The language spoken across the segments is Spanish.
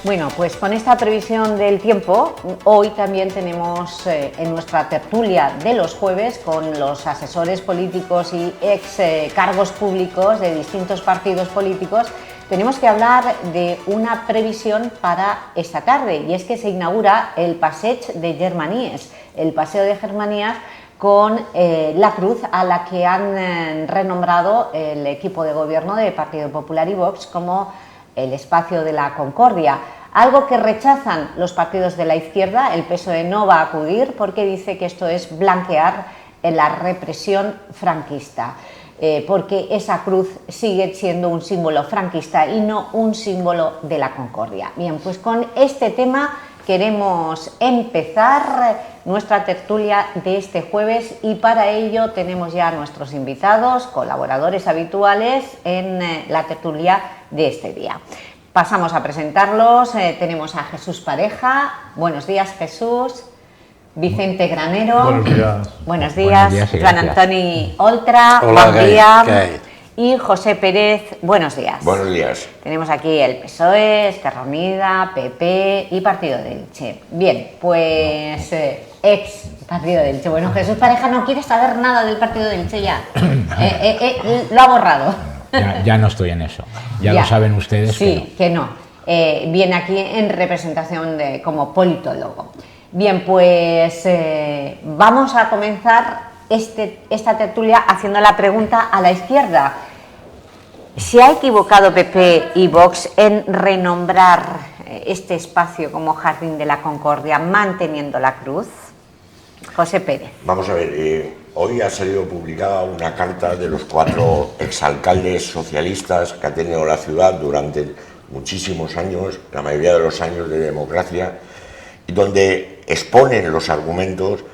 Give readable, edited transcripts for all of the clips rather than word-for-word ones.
Bueno, pues con esta previsión del tiempo, hoy también tenemos en nuestra tertulia de los jueves con los asesores políticos y ex cargos públicos de distintos partidos políticos, tenemos que hablar de una previsión para esta tarde, y es que se inaugura el Passeig de Germanies, el Paseo de Germanías, con la cruz a la que han renombrado el equipo de gobierno de Partido Popular y Vox como el espacio de la concordia, algo que rechazan los partidos de la izquierda. El PSOE no va a acudir porque dice que esto es blanquear la represión franquista, porque esa cruz sigue siendo un símbolo franquista y no un símbolo de la concordia. Bien, pues con este tema queremos empezar nuestra tertulia de este jueves, y para ello tenemos ya a nuestros invitados, colaboradores habituales en la tertulia de este día. Pasamos a presentarlos. Tenemos a Jesús Pareja. Buenos días, Jesús. Vicente Granero. Buenos días. Buenos días. Joan Antoni Oltra. Hola, Buen día. ¿qué hay? Y José Pérez. Buenos días. Buenos días. Tenemos aquí el PSOE, Esquerra Unida, PP y Partido del Elche. Bien, pues ex Partido del Elche. Bueno, Jesús Pareja no quiere saber nada del Partido del Elche ya. Lo ha borrado. Ya no estoy en eso. Ya lo saben ustedes. Sí, que no. Viene aquí en representación como politólogo. Bien, pues vamos a comenzar esta tertulia haciendo la pregunta a la izquierda. ¿Se ha equivocado PP y Vox en renombrar este espacio como Jardín de la Concordia, manteniendo la cruz? José Pérez. Vamos a ver, hoy ha salido publicada una carta de los 4 exalcaldes socialistas que ha tenido la ciudad durante muchísimos años, la mayoría de los años de democracia, y donde exponen los argumentos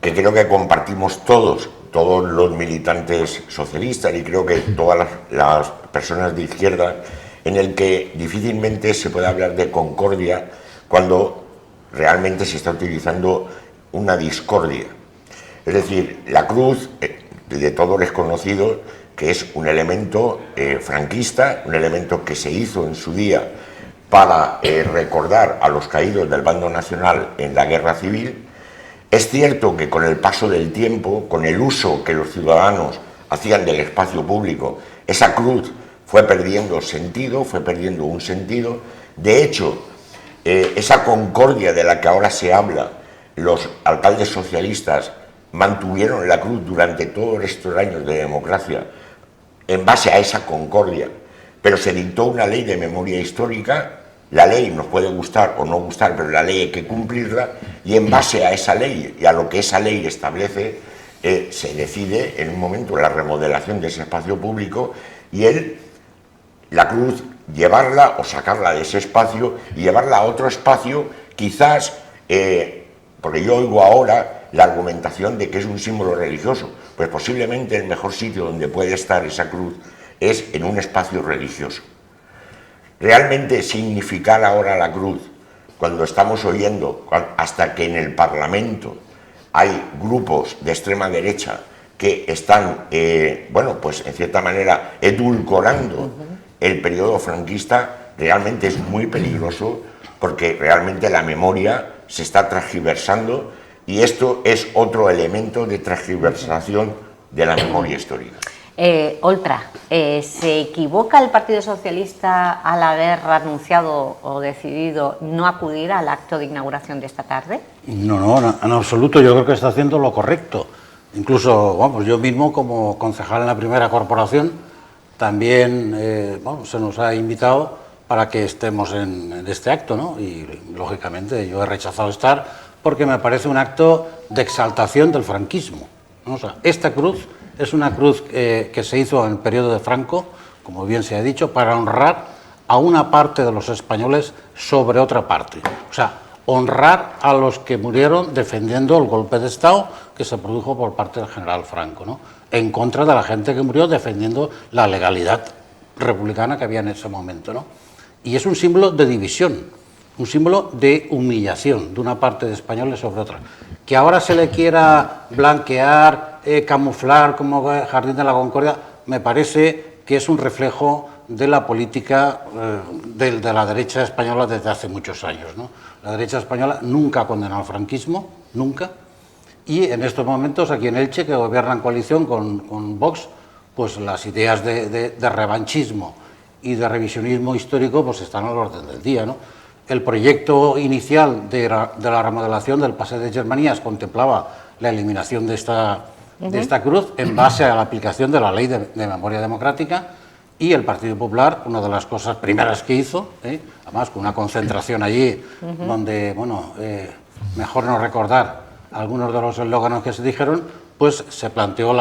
que creo que compartimos todos los militantes socialistas, y creo que todas las personas de izquierda, en el que difícilmente se puede hablar de concordia cuando realmente se está utilizando una discordia. Es decir, la cruz, de todos es conocido que es un elemento franquista, un elemento que se hizo en su día para recordar a los caídos del bando nacional en la guerra civil. Es cierto que con el paso del tiempo, con el uso que los ciudadanos hacían del espacio público, esa cruz fue perdiendo sentido, fue perdiendo un sentido. De hecho, esa concordia de la que ahora se habla, los alcaldes socialistas mantuvieron la cruz durante todos estos años de democracia en base a esa concordia, pero se dictó una ley de memoria histórica. La ley nos puede gustar o no gustar, pero la ley hay que cumplirla, y en base a esa ley y a lo que esa ley establece, se decide en un momento la remodelación de ese espacio público, y la cruz, llevarla o sacarla de ese espacio y llevarla a otro espacio, quizás, porque yo oigo ahora la argumentación de que es un símbolo religioso, pues posiblemente el mejor sitio donde puede estar esa cruz es en un espacio religioso. Realmente significar ahora la cruz, cuando estamos oyendo hasta que en el Parlamento hay grupos de extrema derecha que están, bueno, pues en cierta manera edulcorando el periodo franquista, realmente es muy peligroso, porque realmente la memoria se está transgiversando, y esto es otro elemento de transgiversación de la memoria histórica. Oltra, ¿se equivoca el Partido Socialista al haber anunciado o decidido no acudir al acto de inauguración de esta tarde? No, en absoluto. Yo creo que está haciendo lo correcto. Incluso, vamos, yo mismo como concejal en la primera corporación también se nos ha invitado para que estemos en este acto, ¿no? Y lógicamente yo he rechazado estar porque me parece un acto de exaltación del franquismo, ¿no? O sea, esta cruz es una cruz que se hizo en el periodo de Franco, como bien se ha dicho, para honrar a una parte de los españoles sobre otra parte. O sea, honrar a los que murieron defendiendo el golpe de Estado que se produjo por parte del general Franco, ¿no? En contra de la gente que murió defendiendo la legalidad republicana que había en ese momento, ¿no? Y es un símbolo de división, un símbolo de humillación de una parte de españoles sobre otra. Que ahora se le quiera blanquear, camuflar como Jardín de la Concordia, me parece que es un reflejo de la política de la derecha española desde hace muchos años, ¿no? La derecha española nunca condenó al franquismo, nunca, y en estos momentos aquí en Elche, que gobierna en coalición con Vox, pues las ideas de revanchismo y de revisionismo histórico pues están al orden del día, ¿no? El proyecto inicial de la remodelación del Paseo de Germanías contemplaba la eliminación de esta cruz en base a la aplicación de la Ley de Memoria Democrática, y el Partido Popular, una de las cosas primeras que hizo, además con una concentración allí donde, bueno, mejor no recordar algunos de los eslóganos que se dijeron, pues se planteó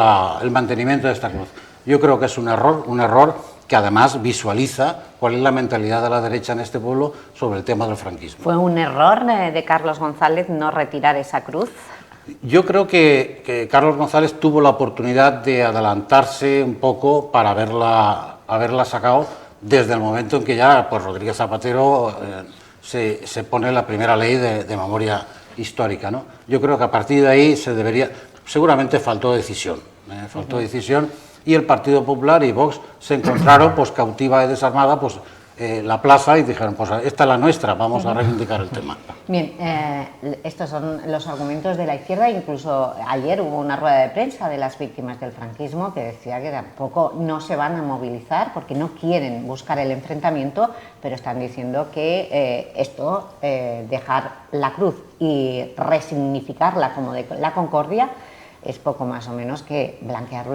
el mantenimiento de esta cruz. Yo creo que es un error que además visualiza cuál es la mentalidad de la derecha en este pueblo sobre el tema del franquismo. ¿Fue un error de Carlos González no retirar esa cruz? Yo creo que Carlos González tuvo la oportunidad de adelantarse un poco para haberla sacado desde el momento en que ya pues, Rodríguez Zapatero se pone la primera ley de memoria histórica, ¿no? Yo creo que a partir de ahí seguramente faltó decisión, y el Partido Popular y Vox se encontraron pues cautiva y desarmada pues la plaza y dijeron, pues esta es la nuestra, vamos a reivindicar el tema. Bien, estos son los argumentos de la izquierda. Incluso ayer hubo una rueda de prensa de las víctimas del franquismo que decía que tampoco no se van a movilizar porque no quieren buscar el enfrentamiento, pero están diciendo que dejar la cruz y resignificarla como de la concordia es poco más o menos que blanquear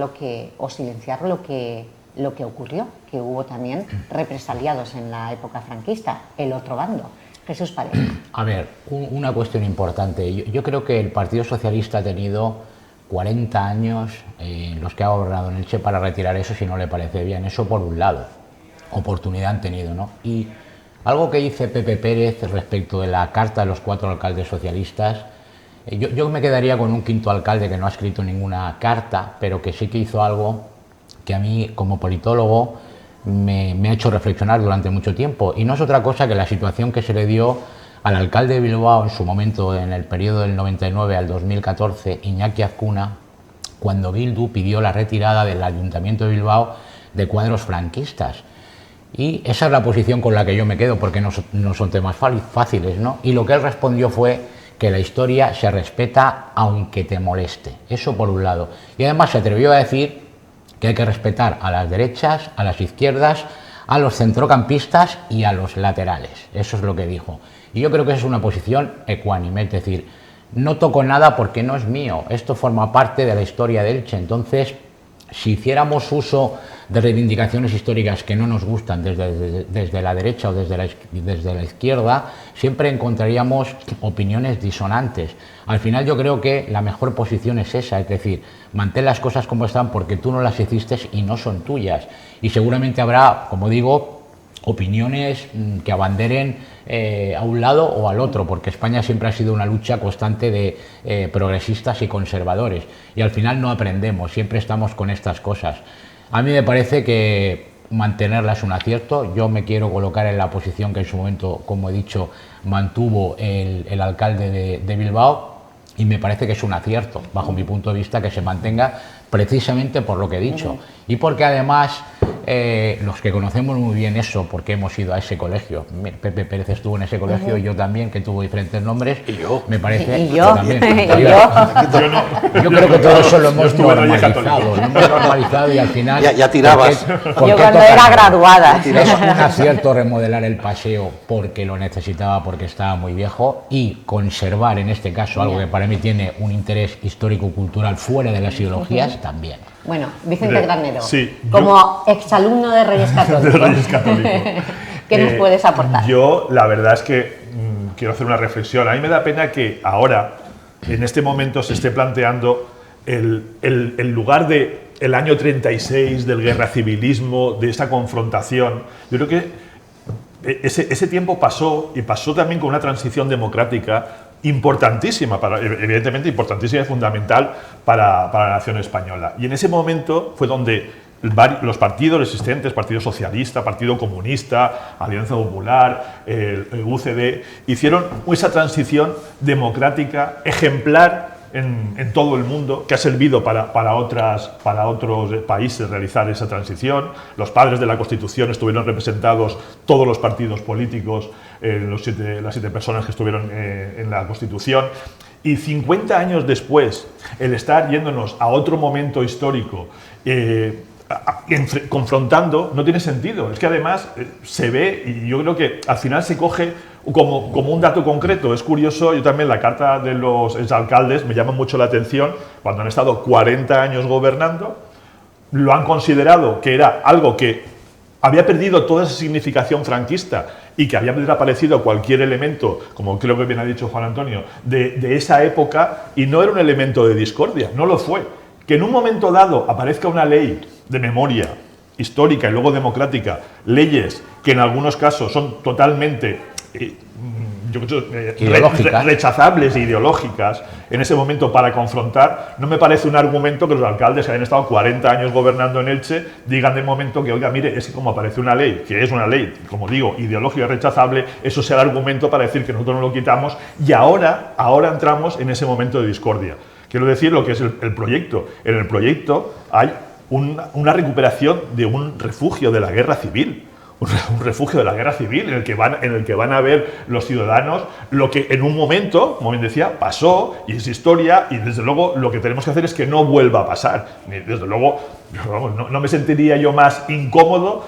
o silenciar lo que ocurrió, que hubo también represaliados en la época franquista, el otro bando. Jesús Pareja. A ver, una cuestión importante. Yo creo que el Partido Socialista ha tenido 40 años en los que ha gobernado en Elche para retirar eso si no le parece bien. Eso por un lado. Oportunidad han tenido, ¿no? Y algo que dice Pepe Pérez respecto de la carta de los 4 alcaldes socialistas, yo me quedaría con un quinto alcalde que no ha escrito ninguna carta, pero que sí que hizo algo que a mí, como politólogo, me ha hecho reflexionar durante mucho tiempo. Y no es otra cosa que la situación que se le dio al alcalde de Bilbao en su momento, en el periodo del 99 al 2014, Iñaki Azcuna, cuando Bildu pidió la retirada del Ayuntamiento de Bilbao de cuadros franquistas. Y esa es la posición con la que yo me quedo, porque no son temas fáciles, ¿no? Y lo que él respondió fue que la historia se respeta aunque te moleste. Eso por un lado. Y además se atrevió a decir que hay que respetar a las derechas, a las izquierdas, a los centrocampistas y a los laterales. Eso es lo que dijo. Y yo creo que es una posición ecuánime, es decir, no toco nada porque no es mío, esto forma parte de la historia de Elche. Entonces, si hiciéramos uso de reivindicaciones históricas que no nos gustan desde la derecha o desde la izquierda, siempre encontraríamos opiniones disonantes. Al final yo creo que la mejor posición es esa, es decir, mantén las cosas como están porque tú no las hiciste y no son tuyas. Y seguramente habrá, como digo, opiniones que abanderen a un lado o al otro, porque España siempre ha sido una lucha constante de progresistas y conservadores, y al final no aprendemos, siempre estamos con estas cosas. A mí me parece que mantenerla es un acierto. Yo me quiero colocar en la posición que en su momento, como he dicho, mantuvo el alcalde de Bilbao, y me parece que es un acierto, bajo mi punto de vista, que se mantenga precisamente por lo que he dicho. Y porque además los que conocemos muy bien eso, porque hemos ido a ese colegio, Pepe Pérez estuvo en ese colegio, y yo también, que tuvo diferentes nombres, y yo, me parece, y yo también, yo creo que todo eso lo hemos normalizado, y al final ya tirabas. Yo cuando era graduada. Es un acierto remodelar el paseo porque lo necesitaba, porque estaba muy viejo, y conservar en este caso algo que para mí tiene un interés histórico-cultural fuera de las ideologías también. Bueno, Vicente Granero, sí, como exalumno de Reyes Católicos, ¿qué nos puedes aportar? Yo, la verdad es que quiero hacer una reflexión. A mí me da pena que ahora, en este momento, se esté planteando el lugar del año 36, del guerra civilismo, de esa confrontación. Yo creo que ese tiempo pasó, y pasó también con una transición democrática importantísima, evidentemente importantísima y fundamental para la nación española. Y en ese momento fue donde los partidos existentes, Partido Socialista, Partido Comunista, Alianza Popular, el UCD, hicieron esa transición democrática ejemplar en todo el mundo, que ha servido para otros países realizar esa transición. Los padres de la Constitución estuvieron representados todos los partidos políticos, las 7 personas que estuvieron en la Constitución. Y 50 años después, el estar yéndonos a otro momento histórico, confrontando, no tiene sentido. Es que además se ve, y yo creo que al final se coge como un dato concreto. Es curioso, yo también la carta de los exalcaldes me llama mucho la atención, cuando han estado 40 años gobernando, lo han considerado que era algo que había perdido toda esa significación franquista y que había desaparecido cualquier elemento, como creo que bien ha dicho Juan Antonio, de esa época, y no era un elemento de discordia, no lo fue. Que en un momento dado aparezca una ley de memoria histórica y luego democrática, leyes que en algunos casos son totalmente rechazables e ideológicas en ese momento para confrontar, no me parece un argumento que los alcaldes que hayan estado 40 años gobernando en Elche digan de momento que, oiga, mire, es que como aparece una ley, que es una ley, como digo, ideológica y rechazable, eso sea el argumento para decir que nosotros no lo quitamos, y ahora entramos en ese momento de discordia. Quiero decir lo que es el proyecto. En el proyecto hay una recuperación de un refugio de la guerra civil. Un refugio de la guerra civil en el que van a ver los ciudadanos lo que en un momento, como bien decía, pasó, y es historia, y desde luego lo que tenemos que hacer es que no vuelva a pasar. Desde luego, vamos, no me sentiría yo más incómodo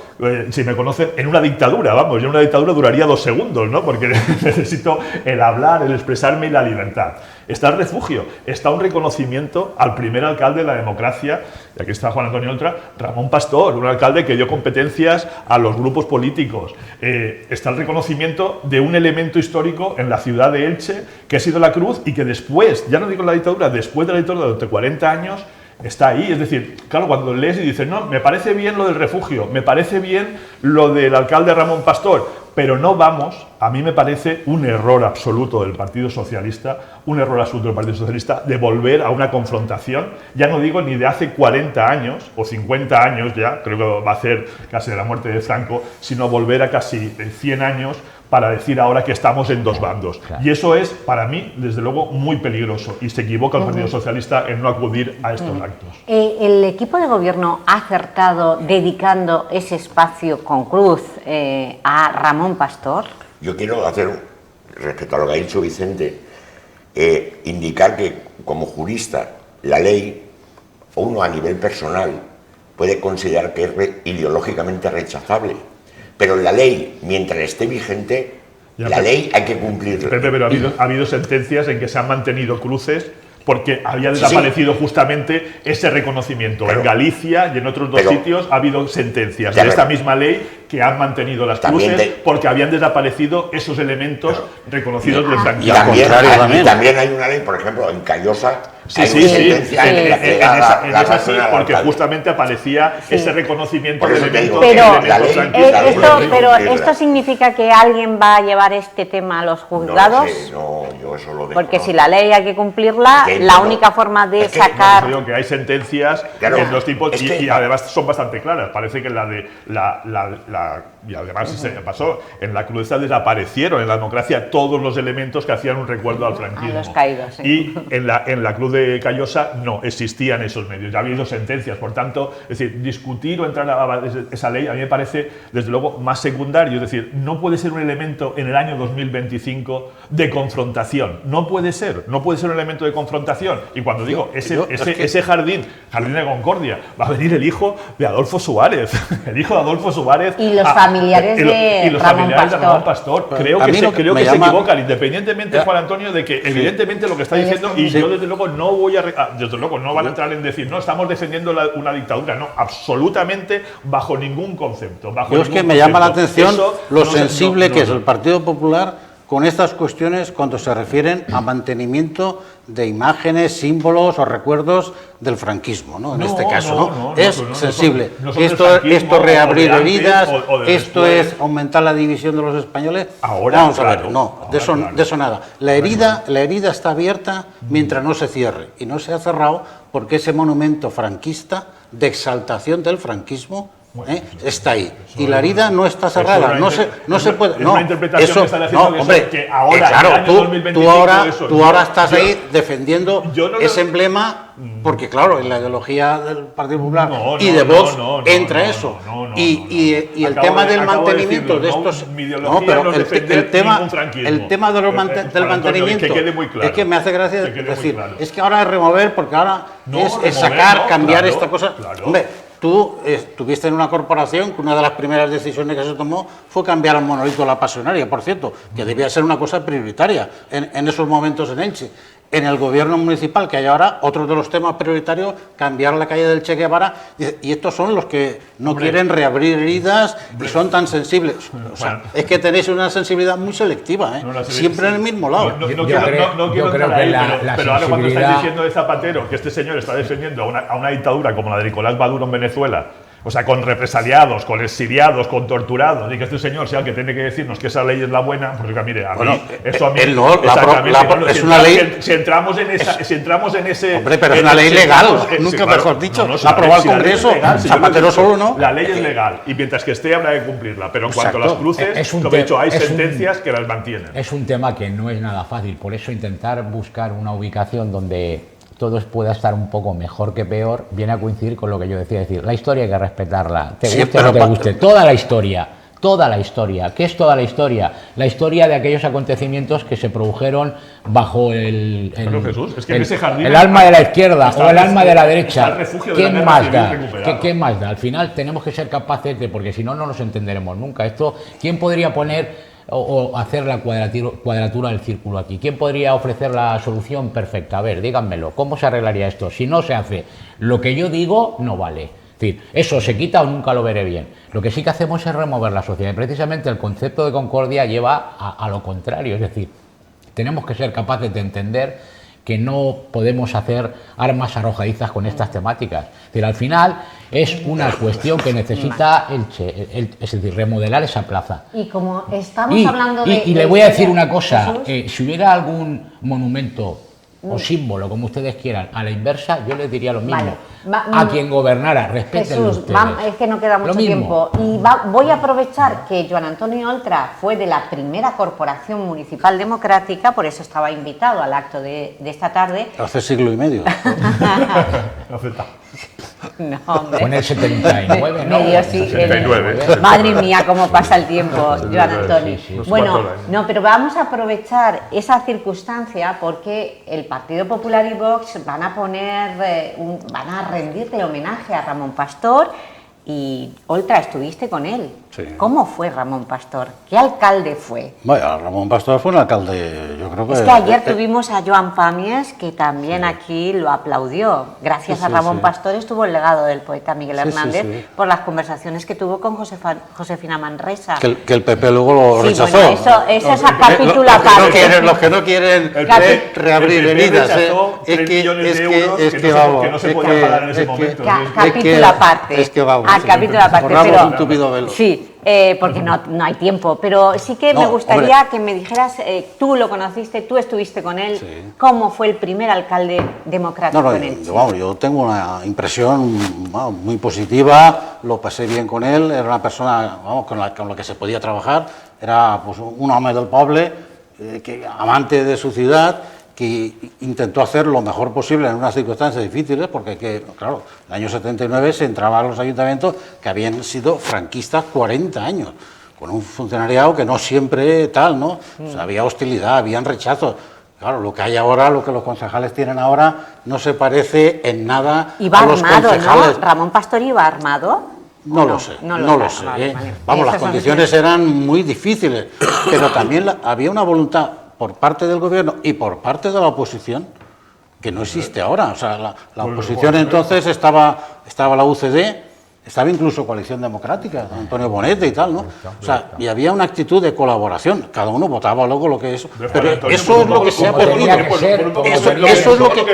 si me conocen en una dictadura. Vamos, yo en una dictadura duraría 2 segundos, ¿no? Porque necesito el hablar, el expresarme y la libertad. Está el refugio, está un reconocimiento al primer alcalde de la democracia, y aquí está Juan Antonio Oltra, Ramón Pastor, un alcalde que dio competencias a los grupos políticos. Está el reconocimiento de un elemento histórico en la ciudad de Elche, que ha sido la cruz, y que después, ya no digo la dictadura, después de la dictadura durante 40 años, está ahí. Es decir, claro, cuando lees y dices, no, me parece bien lo del refugio, me parece bien lo del alcalde Ramón Pastor, pero no vamos, a mí me parece un error absoluto del Partido Socialista, de volver a una confrontación, ya no digo ni de hace 40 años o 50 años ya, creo que va a ser casi de la muerte de Franco, sino volver a casi 100 años para decir ahora que estamos en 2 bandos. Claro. Y eso es, para mí, desde luego, muy peligroso, y se equivoca el Partido Socialista en no acudir a estos actos. ¿El equipo de gobierno ha acertado dedicando ese espacio con cruz a Ramón Pastor? Yo quiero hacer, respecto a lo que ha dicho Vicente, indicar que como jurista la ley, uno a nivel personal puede considerar que es ideológicamente rechazable, pero la ley, mientras esté vigente, la ley hay que cumplirla. Pero ha habido sentencias en que se han mantenido cruces porque había desaparecido justamente ese reconocimiento. Pero, en Galicia y en otros 2 sitios ha habido sentencias de esta misma ley que han mantenido las cruces porque habían desaparecido esos elementos reconocidos del franquismo. Y también hay una ley, por ejemplo, en Callosa. En esa sí, porque justamente aparecía ese reconocimiento de elementos. Pero esto significa que alguien va a llevar este tema a los juzgados. No, yo eso lo dejo. Porque si la ley hay que cumplirla, la única forma de sacar. Digo que hay sentencias en los tipos y además son bastante claras. Parece que la de y además se pasó en la crudeza, desaparecieron en la democracia todos los elementos que hacían un recuerdo al franquismo. A los caídos, y en la cruz de Callosa no existían esos medios, ya ha habido sentencias. Por tanto, es decir, discutir o entrar a esa ley a mí me parece desde luego más secundario. Es decir, no puede ser un elemento en el año 2025 de confrontación, no puede ser un elemento de confrontación. Y cuando digo ese jardín de Concordia, va a venir el hijo de Adolfo Suárez, y los familiares de Ramón Pastor. Creo que se equivocan, independientemente, Juan Antonio, de que evidentemente lo que está diciendo, y yo desde luego no van a entrar en decir, no, estamos defendiendo una dictadura, no, absolutamente, bajo ningún concepto. Es que me llama la atención lo sensible que es el Partido Popular con estas cuestiones cuando se refieren a mantenimiento de imágenes, símbolos o recuerdos del franquismo, ¿no? En este caso, es sensible. Esto reabrir heridas, esto es aumentar la división de los españoles. Ahora, vamos a ver, de eso nada. La herida está abierta mientras no se cierre, y no se ha cerrado porque ese monumento franquista de exaltación del franquismo Está ahí. Y la herida no está cerrada, no se puede. Es una interpretación eso, que está haciendo no, hombre, que ahora, claro, en el año 2025, tú ahora estás ahí defendiendo ese lo... emblema, porque claro, en la ideología del Partido Popular y de Vox entra eso. Y el tema del mantenimiento de estos... No, pero el tema del mantenimiento, que quede muy claro, es que me hace gracia decir, claro. es que ahora es remover, porque ahora es sacar, cambiar esta cosa. Claro. Hombre, tú estuviste en una corporación que una de las primeras decisiones que se tomó fue cambiar el monolito de la Pasionaria, por cierto, que debía ser una cosa prioritaria en esos momentos en Elche. En el gobierno municipal que hay ahora, otro de los temas prioritarios, cambiar la calle del Che Guevara, y estos son los que no quieren reabrir heridas y son tan sensibles. O sea, es que tenéis una sensibilidad muy selectiva, siempre en el mismo lado. No quiero entrar ahí, pero ahora cuando estáis diciendo de Zapatero que este señor está defendiendo a una dictadura como la de Nicolás Maduro en Venezuela, o sea, con represaliados, con exiliados, con torturados, y que este señor sea el que tiene que decirnos que esa ley es la buena, pues mire, a mí, eso a mí... es una ley... Si entramos en ese... Hombre, pero es una ley legal, nunca mejor dicho, la ha aprobado el Congreso, Zapatero solo no. La ley es legal, y mientras que esté habrá que cumplirla, pero en cuanto a las cruces, como he dicho, hay sentencias que las mantienen. Es un tema que no es nada fácil, por eso intentar buscar una ubicación donde todo pueda estar un poco mejor que peor, viene a coincidir con lo que yo decía, es decir, la historia hay que respetarla, te guste o no te guste, toda la historia. ¿Qué es toda la historia? La historia de aquellos acontecimientos que se produjeron bajo el alma de la izquierda o el alma de la derecha. ¿Qué más da? Al final tenemos que ser capaces de, porque si no, no nos entenderemos nunca. Esto, ¿quién podría poner o hacer la cuadratura del círculo aquí? ¿Quién podría ofrecer la solución perfecta? A ver, díganmelo, ¿cómo se arreglaría esto? Si no se hace lo que yo digo, no vale. Es decir, eso se quita o nunca lo veré bien. Lo que sí que hacemos es remover la sociedad. Y precisamente el concepto de concordia lleva a lo contrario. Es decir, tenemos que ser capaces de entender que no podemos hacer armas arrojadizas con estas temáticas. Es decir, al final es una cuestión que necesita es decir, remodelar esa plaza. Y como estamos hablando de... Y le voy a decir una cosa, si hubiera algún monumento o símbolo, como ustedes quieran, a la inversa, yo les diría lo mismo. A quien gobernara, respétenlo ustedes. Es que no queda mucho tiempo. Y voy a aprovechar que Joan Antonio Oltra fue de la primera Corporación Municipal Democrática, por eso estaba invitado al acto de esta tarde. Hace siglo y medio. No, hombre. Fue en el 79, ¿no? Medio sí, 79. Madre mía, cómo pasa el tiempo, Joan Antonio. Bueno, no, pero vamos a aprovechar esa circunstancia porque el Partido Popular y Vox van a rendirle homenaje a Ramón Pastor y, Oltra, estuviste con él. Sí. ¿Cómo fue Ramón Pastor? ¿Qué alcalde fue? Bueno, Ramón Pastor fue un alcalde, yo creo que... Es que ayer tuvimos a Joan Pamies, que también aquí lo aplaudió. Gracias a Ramón Pastor estuvo el legado del poeta Miguel Hernández por las conversaciones que tuvo con Josefina Manresa. Que el PP luego lo rechazó. Bueno, eso es a capítulo aparte. Los que no quieren reabrir heridas. Es que vamos. Que no se podía pagar en ese momento. Capítulo aparte. Es que vamos. Capítulo aparte. Borramos un tupido velo. Sí. Porque no hay tiempo, pero sí que me gustaría que me dijeras, tú lo conociste, tú estuviste con él, ¿cómo fue el primer alcalde democrático en Elche? Yo tengo una impresión muy positiva, lo pasé bien con él, era una persona con la que se podía trabajar, era pues, un hombre del pueblo, amante de su ciudad, que intentó hacer lo mejor posible en unas circunstancias difíciles, porque claro, en el año 79 se entraba a los ayuntamientos que habían sido franquistas 40 años, con un funcionariado que no siempre tal, ¿no? O sea, había hostilidad, habían rechazos. Claro, lo que hay ahora, lo que los concejales tienen ahora, no se parece en nada a los concejales. ¿No? ¿Ramón Pastor iba armado? No lo sé. Vale. Vamos, las condiciones eran muy difíciles, pero también había una voluntad por parte del gobierno y por parte de la oposición que no existe ahora. O sea, la oposición entonces estaba la UCD, estaba incluso Coalición Democrática, Antonio Bonete y tal, ¿no? O sea, y había una actitud de colaboración. Cada uno votaba luego lo que es. Pero eso es lo que se ha perdido. Eso es lo que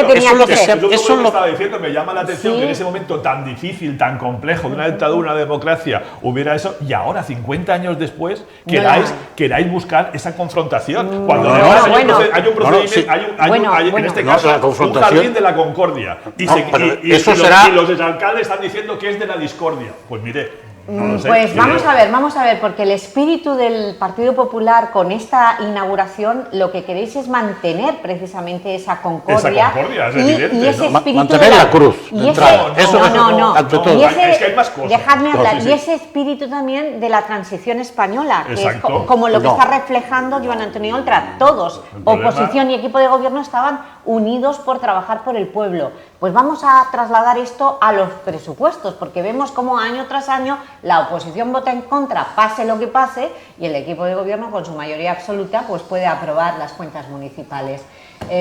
tenía que ser. Eso es lo que estaba diciendo. Me llama la atención que en ese momento tan difícil, tan complejo, de una dictadura, una democracia, hubiera eso. Y ahora, 50 años después, queráis buscar esa confrontación. Cuando hay un procedimiento, hay en este caso un jardín de la concordia. Y los exalcaldes están diciendo diciendo que es de la discordia. Pues mire, no lo sé. Pues vamos a ver, porque el espíritu del Partido Popular con esta inauguración lo que queréis es mantener precisamente esa concordia. Esa concordia, es evidente, y ese ¿no? espíritu Mantener de la cruz, y de ese, entrada. Eso no. ante todo. Y ese, Es que hay más cosas. dejadme hablar. No, sí, Y sí. ese espíritu también de la transición española, que es Exacto. como lo que No. está reflejando Joan Antonio Oltra. Todos, El problema- oposición y equipo de gobierno, estaban unidos por trabajar por el pueblo. Pues vamos a trasladar esto a los presupuestos, porque vemos cómo año tras año la oposición vota en contra, pase lo que pase, y el equipo de gobierno con su mayoría absoluta pues puede aprobar las cuentas municipales.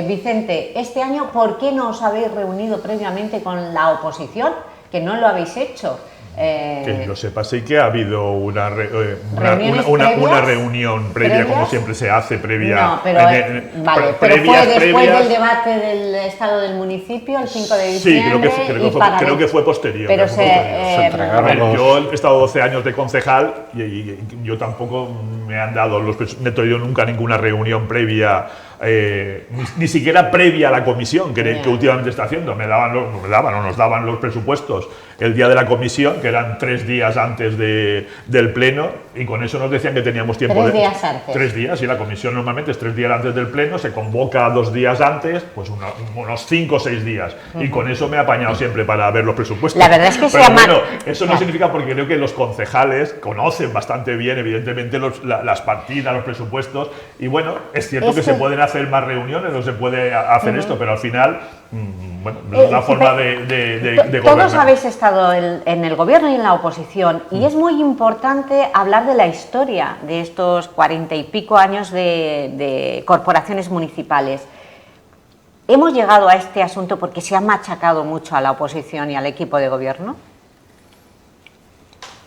Vicente, este año, ¿por qué no os habéis reunido previamente con la oposición? Que no lo habéis hecho. Que yo sepa, sí que ha habido una ¿Reuniones una previas? reunión previa, como siempre se hace, previa. No, pero, vale, pero fue después del debate del estado del municipio, el 5 de Sí, diciembre. creo que fue posterior. Pero creo que fue posterior. se entregaron A ver, los- yo he estado 12 años de concejal y yo tampoco me han dado no he tenido nunca ninguna reunión previa, ni siquiera previa a la comisión que últimamente está haciendo. Nos daban los presupuestos el día de la comisión, que eran 3 días antes del pleno, y con eso nos decían que teníamos tiempo 3 días antes. 3 días, y la comisión normalmente es 3 días antes del pleno, se convoca 2 días antes, pues unos 5 o 6 días, y con eso me he apañado siempre para ver los presupuestos. La verdad es que pero se llama- bueno, eso no significa, porque creo que los concejales conocen bastante bien, evidentemente, las partidas, los presupuestos, y bueno, es cierto Es que se que- pueden hacer más reuniones, no se puede hacer esto, pero al final, bueno, es una forma de Todos gobernar. habéis estado en el gobierno y en la oposición, y es muy importante hablar de la historia de estos 40 y pico años de corporaciones municipales. ¿Hemos llegado a este asunto porque se ha machacado mucho a la oposición y al equipo de gobierno?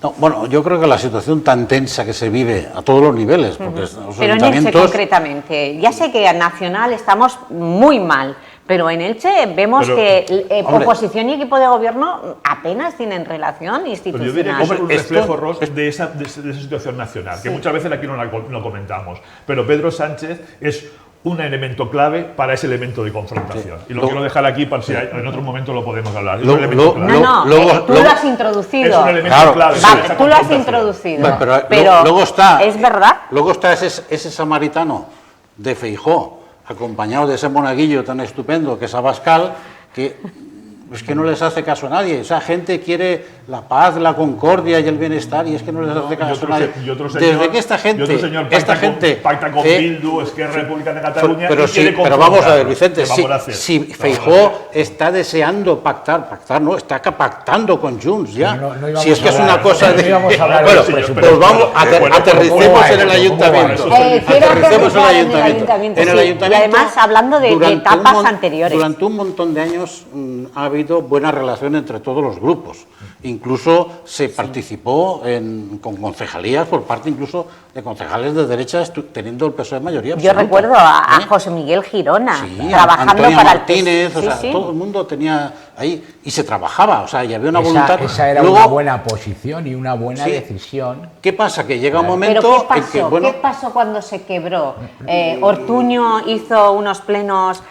No, bueno, yo creo que la situación tan tensa que se vive a todos los niveles, porque los Pero en Elche ayuntamientos... concretamente, ya sé que a nacional estamos muy mal, pero en Elche vemos Pero, que hombre, oposición y equipo de gobierno apenas tienen relación Pero institucional. yo diría que es un Hombre, reflejo, esto- Ros, de esa situación nacional, que muchas veces aquí no lo comentamos. Pero Pedro Sánchez es un elemento clave para ese elemento de confrontación. Sí. Y lo quiero dejar aquí para si en otro momento lo podemos hablar. Es Lo- un elemento lo- clave. No, luego- tú luego- lo has introducido. Es un elemento Claro, clave. sí. para Vale, esa tú lo has confrontación. introducido, Bueno, pero luego está... ¿es verdad? Luego está ese samaritano de Feijóo, acompañado de ese monaguillo tan estupendo que es Abascal, que es que no les hace caso a nadie. Esa gente quiere la paz, la concordia y el bienestar, y es que no les hace caso a nadie. Desde que esta gente pacta con Bildu, Esquerra Republicana de Cataluña, pero y quiere pero vamos a ver, confrontarlos. Vicente, ¿Qué vamos a hacer? si ¿Qué vamos a Feijóo hacer? está deseando pactar no, está pactando con Junts ya. No íbamos Si es que a es hablar, una cosa no de... íbamos a hablar de Bueno, los presupuestos. pues vamos, Bueno, aterricemos ¿cómo va en el eso? ayuntamiento. ¿Cómo va eso? Quiero Aterricemos aterrizar en el ayuntamiento, En el sí. ayuntamiento, Y además, hablando de durante etapas un anteriores. Durante un montón de años ha habido buena relación entre todos los grupos. Incluso se participó con concejalías por parte incluso de concejales de derecha teniendo el PSOE mayoría Yo absoluta. recuerdo a ¿Eh? José Miguel Girona Sí, trabajando Antonia para Martínez, el o sea, sí, sí. todo el mundo tenía ahí y se trabajaba, o sea, y había una Esa, voluntad. esa era Luego, una buena posición y una buena Sí. decisión. ¿qué pasa? Que llega un Pero momento ¿qué en que, pasó? bueno, ¿Qué pasó cuando se quebró? Ortuño hizo unos plenos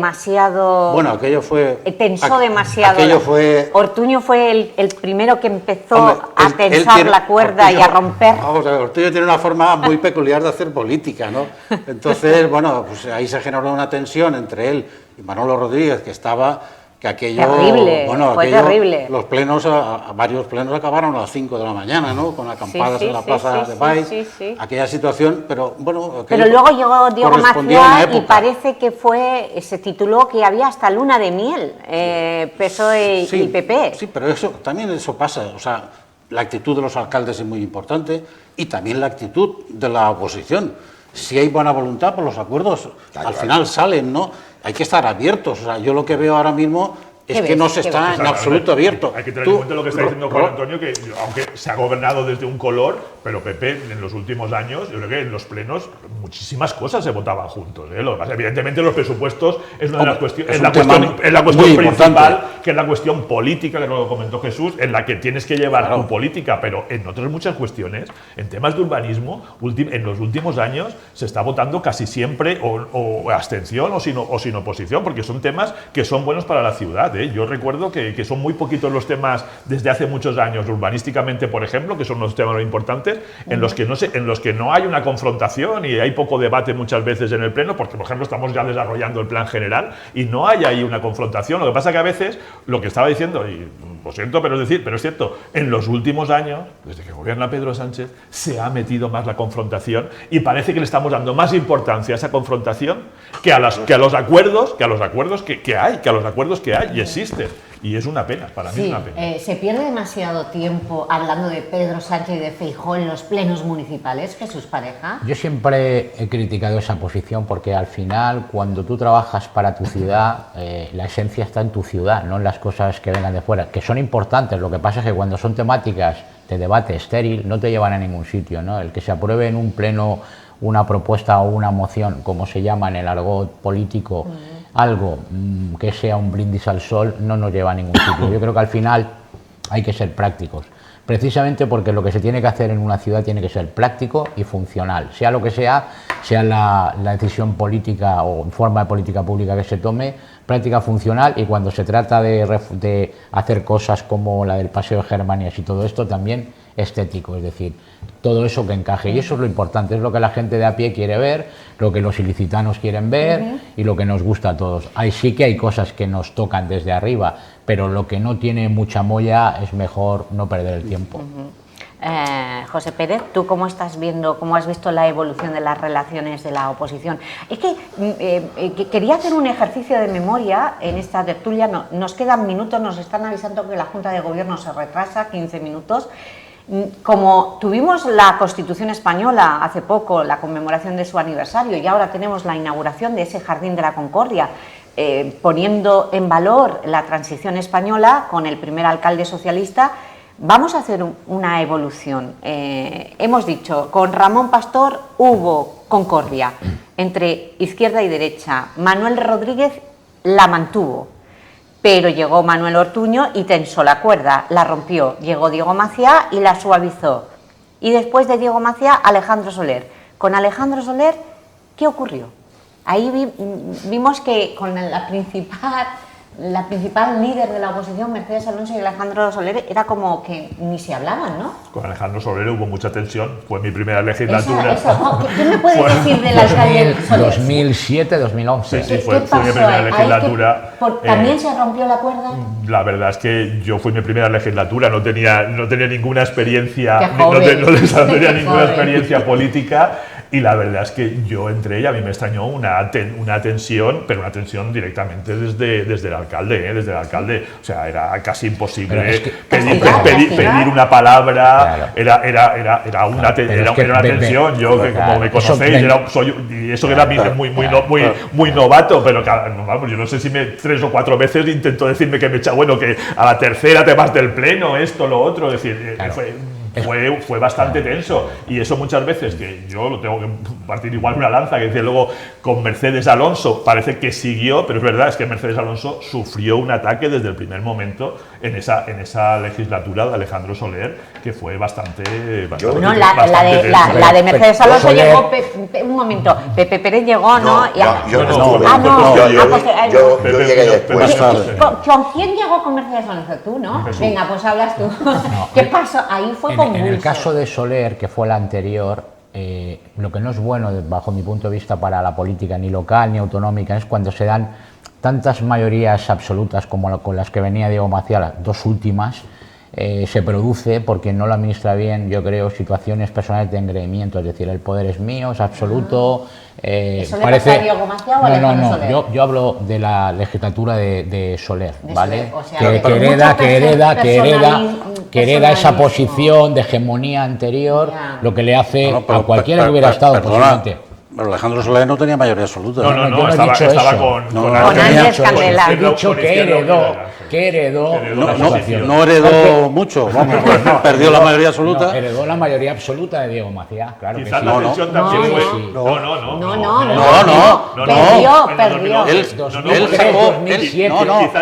demasiado... bueno, aquello fue... tensó demasiado. Aquello fue... Ortuño fue el primero que empezó Hombre, a él tensar tiene- la cuerda y a Ortuño- romper. Vamos a ver, Ortuño tiene una forma muy peculiar de hacer política, ¿no? Entonces, bueno, pues ahí se generó una tensión entre él y Manolo Rodríguez, que estaba... que aquello... Terrible, fue terrible. Los plenos, varios plenos acabaron a las 5 de la mañana, ¿no? Con acampadas Sí, sí, en la sí, plaza sí, de Baix. sí, sí. Aquella situación, pero bueno... Pero aquello luego llegó Diego correspondía a una Maciá y época. parece que se tituló que había hasta luna de miel, PSOE y PP. Sí, pero también eso pasa. O sea, la actitud de los alcaldes es muy importante y también la actitud de la oposición. Si hay buena voluntad, pues los acuerdos al final salen, ¿no? Hay que estar abiertos. O sea, yo lo que veo ahora mismo es ¿Qué que ves? no se ¿Qué está ves? en absoluto abierto. Hay que tener en cuenta lo que está diciendo Juan Antonio, que aunque se ha gobernado desde un color, pero PP en los últimos años, yo creo que en los plenos muchísimas cosas se votaban juntos. Lo que pasa, evidentemente los presupuestos es una de las cuestiones, es un tema es la muy cuestión importante. principal, que es la cuestión política, que lo comentó Jesús, en la que tienes que llevar tu política, pero en otras muchas cuestiones, en temas de urbanismo, en los últimos años se está votando casi siempre o abstención o sin oposición, porque son temas que son buenos para la ciudad. ¿eh? Yo recuerdo que son muy poquitos los temas desde hace muchos años, urbanísticamente, por ejemplo, que son los temas importantes, en los que no hay una confrontación y hay poco debate muchas veces en el Pleno, porque, por ejemplo, estamos ya desarrollando el plan general y no hay ahí una confrontación. Lo que pasa que a veces, lo que estaba diciendo, y lo siento, pero es cierto, en los últimos años, desde que gobierna Pedro Sánchez, se ha metido más la confrontación y parece que le estamos dando más importancia a esa confrontación que a los acuerdos que hay y existen. Y es una pena, para mí es una pena. ¿Se pierde demasiado tiempo hablando de Pedro Sánchez y de Feijóo en los plenos municipales, Jesús Pareja? Yo siempre he criticado esa posición porque al final, cuando tú trabajas para tu ciudad, la esencia está en tu ciudad, no en las cosas que vengan de fuera, que son importantes. Lo que pasa es que cuando son temáticas de debate estéril, no te llevan a ningún sitio, ¿no? El que se apruebe en un pleno una propuesta o una moción, como se llama en el argot político, algo que sea un brindis al sol, no nos lleva a ningún sitio. Yo creo que al final hay que ser prácticos, precisamente porque lo que se tiene que hacer en una ciudad tiene que ser práctico y funcional, sea lo que sea la decisión política o forma de política pública que se tome, práctica, funcional, y cuando se trata de hacer cosas como la del Paseo de Germanías y todo esto, también estético, es decir, todo eso que encaje, y eso es lo importante, es lo que la gente de a pie quiere ver, lo que los ilicitanos quieren ver y lo que nos gusta a todos. Ahí sí que hay cosas que nos tocan desde arriba, pero lo que no tiene mucha molla es mejor no perder el tiempo. José Pérez, ¿tú cómo has visto la evolución de las relaciones de la oposición? Es que quería hacer un ejercicio de memoria en esta tertulia, nos quedan minutos, nos están avisando que la Junta de Gobierno se retrasa 15 minutos. Como tuvimos la Constitución española hace poco, la conmemoración de su aniversario, y ahora tenemos la inauguración de ese Jardín de la Concordia, poniendo en valor la transición española con el primer alcalde socialista, vamos a hacer una evolución. Hemos dicho, con Ramón Pastor hubo concordia entre izquierda y derecha. Manuel Rodríguez la mantuvo, pero llegó Manuel Ortuño y tensó la cuerda, la rompió. Llegó Diego Maciá y la suavizó. Y después de Diego Maciá, Alejandro Soler. Con Alejandro Soler, ¿qué ocurrió? Ahí vimos que con la principal líder de la oposición, Mercedes Alonso, y Alejandro Soler, era como que ni se hablaban, ¿no? Con Alejandro Soler hubo mucha tensión, fue mi primera legislatura. ¿Qué me puedes decir del alcalde Soler? 2007, 2011. Sí, fue mi primera legislatura. ¿También se rompió la cuerda? La verdad es que yo fui mi primera legislatura, no tenía ninguna experiencia, no tenía ninguna experiencia política. Y la verdad es que yo entré y a mí me extrañó una tensión, pero una tensión directamente desde el alcalde, O sea, era casi imposible pedir una palabra, claro. Era una tensión. Yo, que como me conocéis, eso que era muy novato, pero vamos, yo no sé si 3 o 4 veces intentó decirme que que a la tercera te vas del pleno, esto, lo otro, es decir, claro. Fue bastante tenso, y eso muchas veces, que yo lo tengo que partir igual una lanza, que dice luego con Mercedes Alonso parece que siguió, pero es verdad, es que Mercedes Alonso sufrió un ataque desde el primer momento en esa legislatura de Alejandro Soler, que fue bastante no, la de Mercedes Alonso Soler. Llegó, un momento, Pepe Pérez llegó, ¿no? Yo llegué después. ¿Con quién llegó con Mercedes Alonso? Tú, ¿no? Venga, pues hablas tú. ¿Qué pasó? Ahí fue convulso. En el caso de Soler, que fue la anterior, lo que no es bueno, bajo mi punto de vista, para la política ni local ni autonómica, es cuando se dan tantas mayorías absolutas como con las que venía Diego Maciá, las dos últimas. Se produce porque no lo administra bien, yo creo, situaciones personales de engreimiento, es decir, el poder es mío, es absoluto. ¿Eso le pasa a Diego Maciá o a Alejandro Soler? Yo hablo de la legislatura de Soler, ¿vale? O sea, que hereda esa posición de hegemonía anterior, lo que le hace a cualquiera que hubiera estado posiblemente. Pero Alejandro Soler no tenía mayoría absoluta. No, estaba con Andrés Candela. He dicho que heredó la situación. No heredó mucho, vamos, perdió la mayoría absoluta. No, heredó la mayoría absoluta de Diego Maciá, claro que sí. Quizás la tensión también fue. Perdió.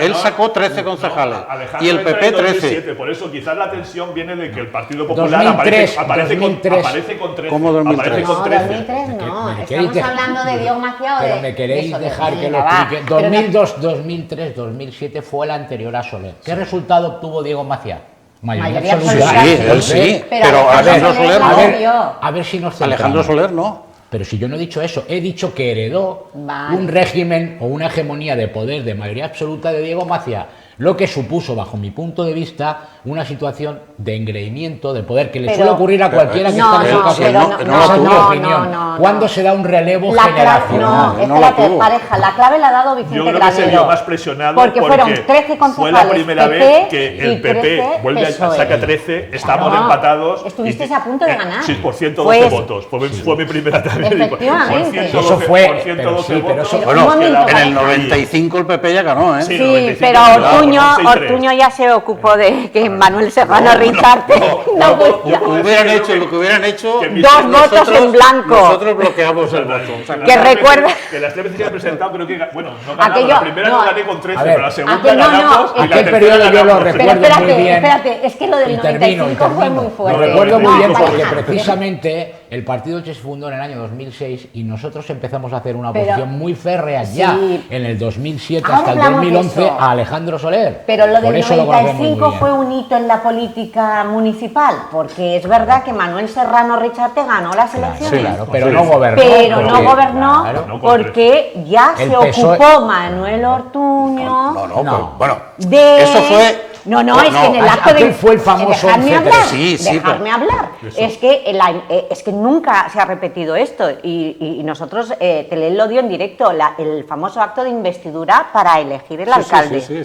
Él sacó 13 concejales y el PP 13. Por eso quizás la tensión viene de que el Partido Popular aparece con 13. ¿Cómo 2003? No, 2003 no. ¿estamos hablando de Diego Maciá o de...? Pero me queréis de dejar que lo Venga, va. explique. 2002, 2003, 2007 fue la anterior a Soler. ¿Qué resultado obtuvo Diego Maciá? Mayoría absoluta. absoluta. Sí, él sí. Pero Alejandro Alejandro Soler la no. perdió. A ver si nos centramos. Alejandro Soler no. Pero si yo no he dicho eso, he dicho que heredó Vale. un régimen o una hegemonía de poder de mayoría absoluta de Diego Maciá, lo que supuso, bajo mi punto de vista, una situación de engreimiento de poder que le Pero- suele ocurrir a cualquiera que No, está en no, educación. pero no, Esa no es la mi tuvo. opinión. No, ¿Cuándo se da un relevo La clave, generacional? no, No la espérate, tuvo. pareja, la clave la ha dado Vicente Yo creo que se Granero. vio más presionado porque fueron 13 fue concejales la primera PP vez que y el PP 13 vuelve a PSOE. sacar 13, estamos Claro. empatados. Estuvisteis a punto de ganar. Sí, por 112 Fue- votos. Fue mi primera también. Efectivamente. Eso fue, por 112 pero sí, pero votos. eso- Bueno, Un momento, en el pareja. 95 el PP ya ganó, ¿eh? Sí, Sí, 95, pero claro, Ortuño, con 6-3. Ortuño ya se ocupó de que Manuel Serrano Richarte no pudiera. Hubieran hecho lo que hubieran hecho. Que mis- Dos votos nosotros- en blanco. Nosotros bloqueamos el voto. O sea, Que recuerda- Que las tres veces que he presentado, creo que. Bueno, no ganaba. Aquello- La primera no no, gané con 13, a ver, pero la segunda aquel- no, no, ganamos. y la aquel tercera periodo yo lo ganamos. Pero recuerdo espérate, muy bien. espérate, es que lo del Y termino, 95 fue muy fuerte. Lo recuerdo muy No, bien porque pareja. precisamente el partido se fundó en el año 2006 y nosotros empezamos a hacer una Pero- oposición muy férrea ya Sí. en el 2007 Ahora hasta el hablamos de 2011 eso. a Alejandro Soler. Pero lo Por del eso lo conocemos muy 95 bien. fue un hito en la política municipal, porque es verdad que Manuel Serrano Richarte ganó las Claro, elecciones. claro, pero no gobernó. Pero no porque- gobernó claro. No, porque ya El se PSOE ocupó Manuel Ortuño No, No. pero, bueno. de... Eso fue. No, no, es que en el acto aquel de... fue el famoso Dejarme 11, hablar, sí, sí, dejarme hablar. Es que nunca se ha repetido esto y nosotros, Telel lo dio en directo, el famoso acto de investidura para elegir el alcalde. Sí.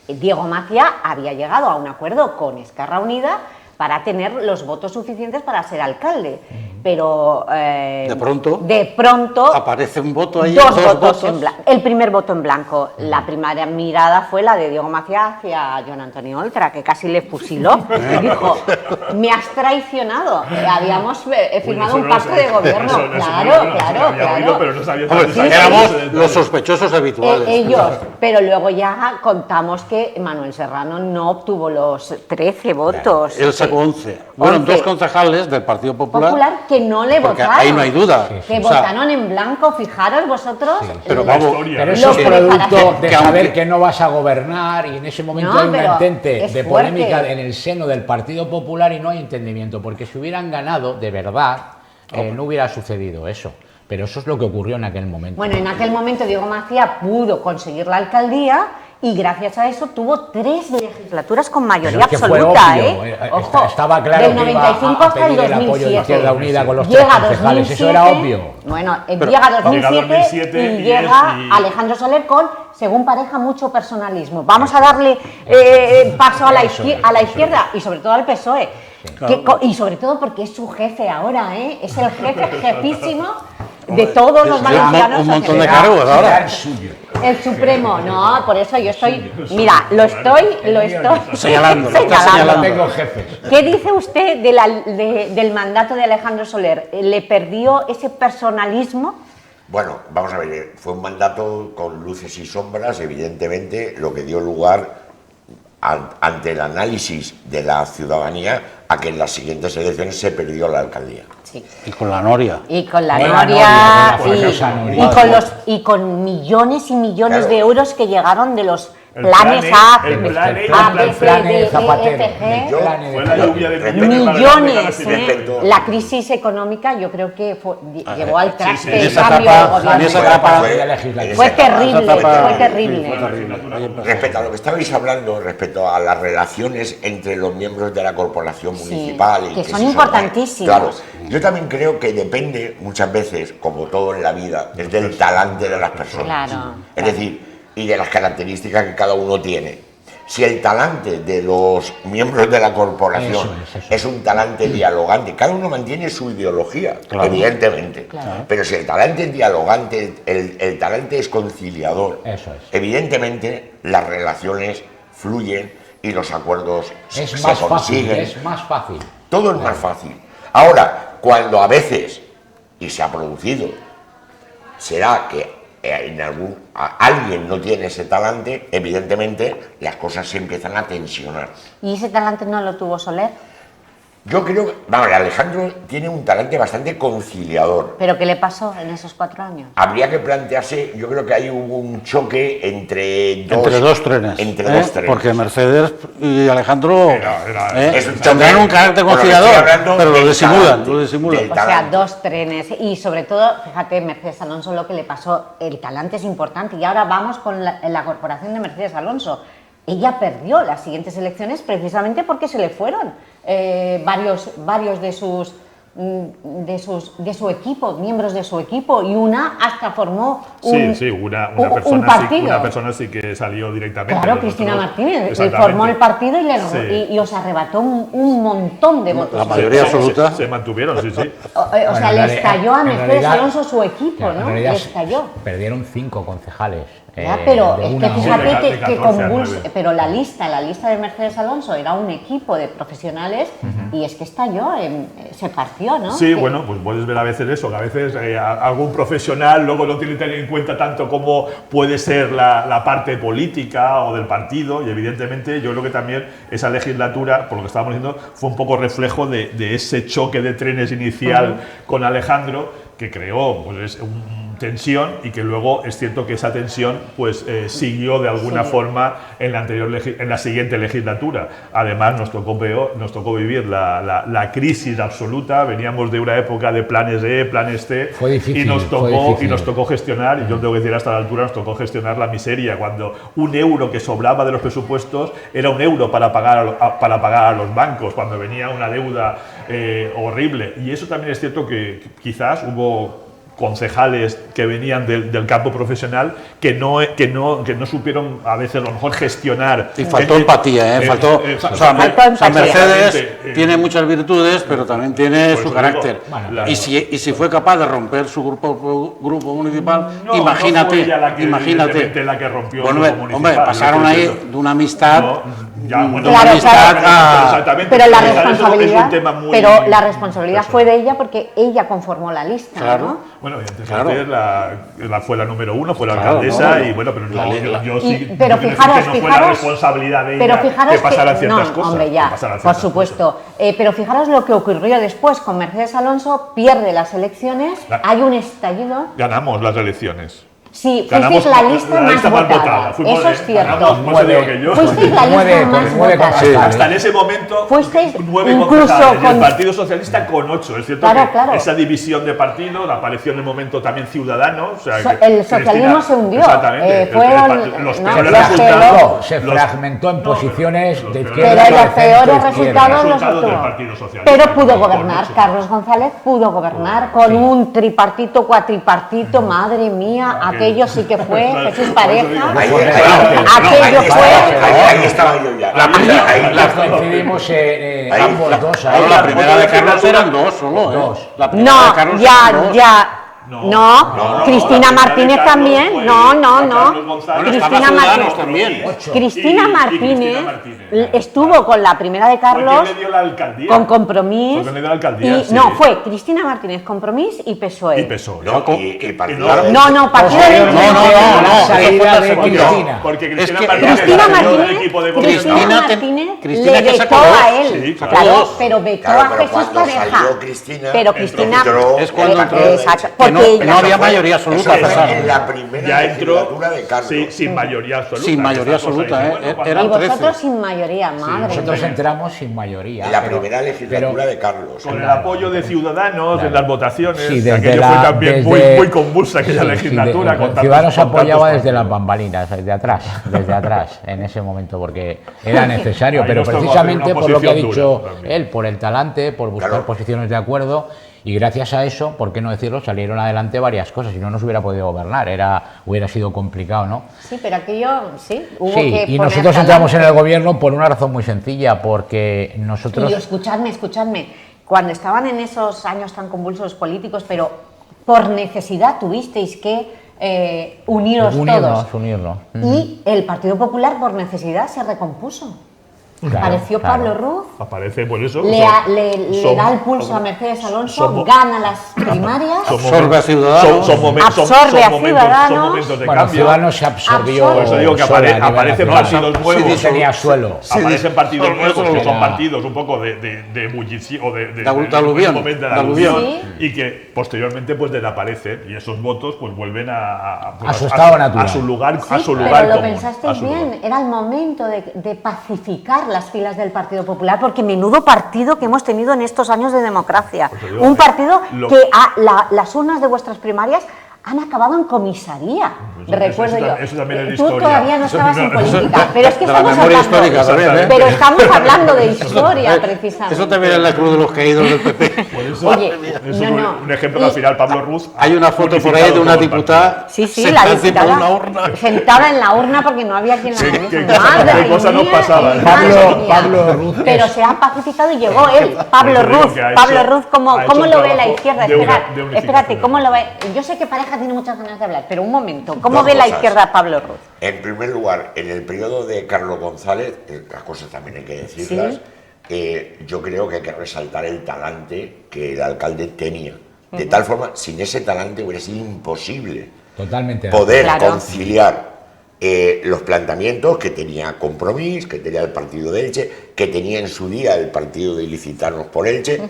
Diego Maciá había llegado a un acuerdo con Esquerra Unida para tener los votos suficientes para ser alcalde, pero de pronto Aparece un voto ahí. dos votos en blanco. El primer voto en blanco. La primera mirada fue la de Diego Maciá hacia Joan Antonio Oltra, que casi le fusiló. Dijo, me has traicionado. Habíamos firmado un pacto de gobierno. Claro. Pero no sabía Hombre, tanto. éramos los sospechosos habituales. Ellos, pero luego ya contamos que Manuel Serrano no obtuvo los 13 votos. Él sacó 11. Fueron 11. dos concejales del Partido Popular. Que no le porque votaron. ahí no hay duda. Que O sea, votaron en blanco, fijaros vosotros. pero La vamos, historia. Pero Lo eso es que producto para- de que saber aunque- que no vas a gobernar y en ese momento No, hay una pero entente es de fuerte. polémica en el seno del Partido Popular y no hay entendimiento, porque si hubieran ganado de verdad no hubiera sucedido eso. Pero eso es lo que ocurrió en aquel momento. Bueno, en aquel momento Diego Maciá pudo conseguir la alcaldía y gracias a eso tuvo 3 legislaturas con mayoría Pero es que fue absoluta, obvio, Ojo, estaba claro del que iba 95 a hasta el pedir el apoyo de 2007. Izquierda Unida con los tres Llega concejales, eso era 2007, obvio. Bueno, Pero- llega 2007, 2007 y y llega es- y- Alejandro Soler con, según pareja, mucho personalismo. Vamos a darle paso a la, a la izquierda y sobre todo al PSOE. Y sobre todo porque es su jefe ahora, es el jefísimo de todos los valencianos. un montón de socialistas. cargos ahora. el suyo. El Supremo, no, por eso yo estoy, mira, lo estoy Señalando, lo está No señalando. tengo jefes. ¿Qué dice usted del mandato de Alejandro Soler? ¿Le perdió ese personalismo? Bueno, vamos a ver, fue un mandato con luces y sombras, evidentemente, lo que dio lugar ante el análisis de la ciudadanía a que en las siguientes elecciones se perdió la alcaldía. Sí. Y con la Noria. Y con la Con la Noria, Noria, con la famosa Noria. y con millones y millones Claro. de euros que llegaron de los El planes plan A, E, el plan E, A, el B, plan C, plan E, D, E, Zapatero. F, G. Yo- Fue la lluvia de Respecto- Millones, Respecto- La crisis económica yo creo que llevó al traste En el esa cambio etapa- de gobierno. en esa etapa- de la legislatura. Fue en esa etapa- terrible, Esa etapa- fue sí, terrible. fue terrible. Ahí empezó. Respecto a lo que estabais hablando, respecto a las relaciones entre los miembros de la corporación Sí, municipal y que se son importantísimas. Claro, yo también creo que depende muchas veces, como todo en la vida, es del talante de las personas. Claro, Es decir, y de las características que cada uno tiene. Si el talante de los miembros de la corporación Eso es. es un talante dialogante, cada uno mantiene su ideología, Claro. evidentemente. Claro. Pero si el talante es dialogante, el talante es conciliador, Eso es. evidentemente las relaciones fluyen y los acuerdos Es se más fácil, consiguen. es más fácil. Todo es más fácil. Ahora, cuando a veces, y se ha producido, será que alguien no tiene ese talante, evidentemente las cosas se empiezan a tensionar. ¿Y ese talante no lo tuvo Soler? Yo creo que, vamos, Alejandro tiene un talante bastante conciliador. ¿Pero qué le pasó en esos 4 años? Habría que plantearse, yo creo que hay un choque entre dos trenes. Entre dos trenes. Porque Mercedes y Alejandro Es un choque, tendrán un carácter por lo que estoy conciliador, hablando, pero lo del disimulan, talante, lo disimulan. del O sea, talante. 2 trenes. Y sobre todo, fíjate, Mercedes Alonso lo que le pasó, el talante es importante. Y ahora vamos con la corporación de Mercedes Alonso. Ella perdió las siguientes elecciones precisamente porque se le fueron varios de su equipo, miembros de su equipo, y una hasta formó una persona sí que salió directamente. Claro, Cristina Martínez, Exactamente. formó el partido Sí. y os arrebató un montón de votos. La mayoría absoluta. Se mantuvieron, sí, sí. O sea, le estalló a Mercedes Alonso su equipo, claro, ¿no? en realidad Le estalló. perdieron 5 concejales. Ya, pero de es una que a fíjate otra. de 14 a 9. pero la lista de Mercedes Alonso era un equipo de profesionales y es que estalló, se partió, ¿no? Sí, Que- bueno, pues puedes ver a veces eso, que a veces algún profesional luego no tiene que tener en cuenta tanto cómo puede ser la parte política o del partido, y evidentemente yo creo que también esa legislatura, por lo que estábamos diciendo, fue un poco reflejo de ese choque de trenes inicial con Alejandro, que creó pues, tensión, y que luego es cierto que esa tensión pues siguió de alguna forma en la siguiente legislatura. Además nos tocó vivir la crisis absoluta. Veníamos de una época de planes E, planes C, Fue difícil, y nos fue difícil. tocó gestionar, y yo tengo que decir hasta la altura, nos tocó gestionar la miseria, cuando un euro que sobraba de los presupuestos era un euro para pagar a los bancos, cuando venía una deuda horrible. Y eso también es cierto que quizás hubo concejales que venían del campo profesional que no supieron a veces a lo mejor gestionar. Y faltó empatía, faltó. O sea, empatía. Mercedes Exactamente. tiene muchas virtudes, pero también tiene Por su eso carácter. digo, bueno, Y si fue capaz de romper su grupo municipal, No, imagínate, no fue ella la que, imagínate. evidentemente, la que rompió Bueno, el grupo hombre, municipal, pasaron yo ahí estoy diciendo. de una amistad. No, ya, bueno, Claro, amistad claro. a- Exactamente. Pero la Eso es un responsabilidad, tema muy la responsabilidad fue de ella porque ella conformó la lista, Claro. ¿no? Bueno, y antes Claro. fue la número 1, fue la Claro, alcaldesa, no. y bueno, pero yo Y- sí. pero yo quiero fijaros, decir que no fue la responsabilidad de pero ella fijaros que pasaran ciertas no, cosas. hombre, que ya, pasaran por ciertas supuesto. Pero fijaros lo que ocurrió después con Mercedes Alonso, pierde las elecciones, hay un estallido. cosas. Ganamos las elecciones. Sí, Ganamos fuisteis la lista más votada. Fuimos Eso es cierto. ganamos, por eso digo que yo. Fuisteis la lista más votada. Hasta en ese momento, Fuisteis 9 incluso concejales, y el con- Partido Socialista con 8. Es cierto Claro, que claro. esa división de partidos apareció en el momento también Ciudadanos. O sea, El socialismo se hundió. Exactamente. Fueron los no, peores los resultados. Se los- fragmentó en no, posiciones los de peores izquierda. Pero de los peores centro-izquierda. resultados los Resultados del obtuvo. Partido Socialista. Pero pudo Con gobernar, ocho. Carlos González pudo gobernar con un tripartito, cuatripartito, madre mía, aquello sí que fue, Jesús Pareja, aquello fue... Ahí estaba yo ya. Coincidimos Ahí, ambos dos ahí. Ahora, la primera de Carlos eran dos solo, ¿eh? Dos. La primera de No, Carlos ya, eran dos. ya. No, No, Cristina la Martínez Carlos también. fue No, no, Carlos no. González. Bueno, estaba Cristina Ciudadanos Martínez. también. Cristina Y Martínez Cristina Martínez. estuvo con la primera de ¿Fue Carlos quien le dio la alcaldía? con Compromís. Fue quien le dio la alcaldía, y, sí. No, fue Cristina Martínez, Compromís y PSOE. Y PSOE. No, y Partido No, Partido de No, salida de Porque- Cristina. Porque Cristina Es que Martínez Cristina salió del Martínez, equipo de gobierno. Cristina le que vetó sacó dos. a él, Sí, claro, claro. pero vetó Claro, a pero Jesús cuando Pareja. salió Cristina, Pero Cristina Es cuando entró. exacto, Que porque no ella- había mayoría absoluta, Eso fue pasaron. en la primera Ya entró legislatura de Carlos. sí, sin mayoría absoluta. Sin mayoría Estas cosas, absoluta, y ¿eh? bueno, cuando- Eran y vosotros 13. sin mayoría, madre Nosotros mía. entramos sin mayoría. En la pero- primera legislatura pero- de Carlos. Con el apoyo de Ciudadanos en las votaciones, Sí, que desde aquello la- fue también desde- muy convulsa aquella Sí, sí, legislatura. con tantos- Ciudadanos con tantos apoyaba desde las partidos. bambalinas, desde atrás, en ese momento, porque era necesario, Ahí pero nos tocó precisamente hacer una por lo que ha oposición dicho dura también. él, por el talante, por buscar Claro. posiciones de acuerdo, y gracias a eso, por qué no decirlo, salieron adelante varias cosas, si no nos hubiera podido gobernar, hubiera sido complicado, ¿no? Sí, pero aquello, sí, hubo Sí, que y poner nosotros entramos en talante. el gobierno por una razón muy sencilla, porque nosotros... Y escuchadme, cuando estaban en esos años tan convulsos políticos, pero por necesidad tuvisteis que uniros todos. Unirnos. Y el Partido Popular por necesidad se recompuso. Apareció Pablo Ruz, Aparece por eso. le da el pulso a Mercedes Alonso, gana las primarias, Absorbe a Ciudadanos. Absorbe a Ciudadanos. Son momentos de Bueno, cambio. Ciudadanos se absorbió. Por eso digo que sola a nivel aparecen nacional. partidos nuevos. Sí, tenía suelo. Aparecen partidos nuevos que son Era- partidos un poco de bullicio o de aluvión, momento de de aluvión. aluvión, y que posteriormente pues desaparecen y esos votos pues vuelven A su estado natural. a su lugar, Sí, a su pero lugar lo común, pensasteis a su bien, lugar. era el momento de pacificar las filas del Partido Popular, porque menudo partido que hemos tenido en estos años de democracia. Pues te digo Un que partido lo- que las urnas de vuestras primarias han acabado en comisaría. Pues recuerdo eso yo. eso también es Tú historia. todavía no Eso estabas no- en eso- política, pero es que de la estamos memoria hablando, histórica también, ¿eh? pero estamos hablando de historia, precisamente. Eso también es la cruz de los caídos del PP. Por eso, Oye, eso no, fue no. un ejemplo que al final Pablo Ruz Hay una foto por ahí de una diputada Sí, sí, la sentada encima de diputada una urna. sentada en la urna porque no había quien la Sí, moviese. qué cosa- Madre qué cosa nos mía, pasaba. madre mía. Pablo Ruz Pero es- se ha pacificado y llegó él, Pablo Por eso digo Ruz. que ha Pablo hecho- Ruz, ¿cómo ha hecho lo un ve la trabajo izquierda? de unificación. Espérate, ¿cómo lo ve? Yo sé que Pareja tiene muchas ganas de hablar, pero un momento, ¿cómo Dos ve la cosas. izquierda Pablo Ruz? En primer lugar, en el periodo de Carlos González, las cosas también hay que decirlas, yo creo que hay que resaltar el talante que el alcalde tenía. De tal forma, sin ese talante hubiera sido imposible Totalmente. poder Claro. conciliar los planteamientos que tenía Compromís, que tenía el partido de Elche, que tenía en su día el partido de Ilicitarnos por Elche.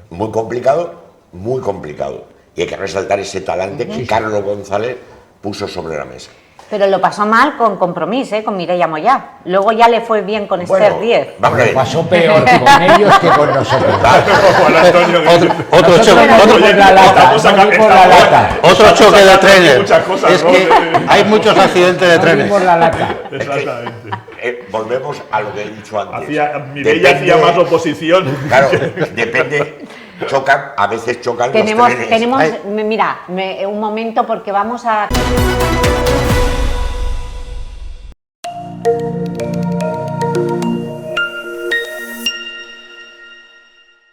Muy complicado, muy complicado. Y hay que resaltar ese talante que Carlos González puso sobre la mesa. Pero lo pasó mal con Compromís, con Mireia Moyá. Luego ya le fue bien con Esther Bueno, 10. vamos a Lo ver. pasó peor con ellos que con nosotros. Juan Antonio, Otro Nosotros choque, no otro, fuimos la lata, no fuimos la lata. otro choque de trenes. muchas cosas, Es que ¿no? hay muchos accidentes de No trenes. fuimos la lata. Exactamente. Volvemos a lo que he dicho antes. Mireia hacía más oposición. Claro, depende. Chocan, a veces chocan los trenes. Tenemos, mira, un momento porque vamos a...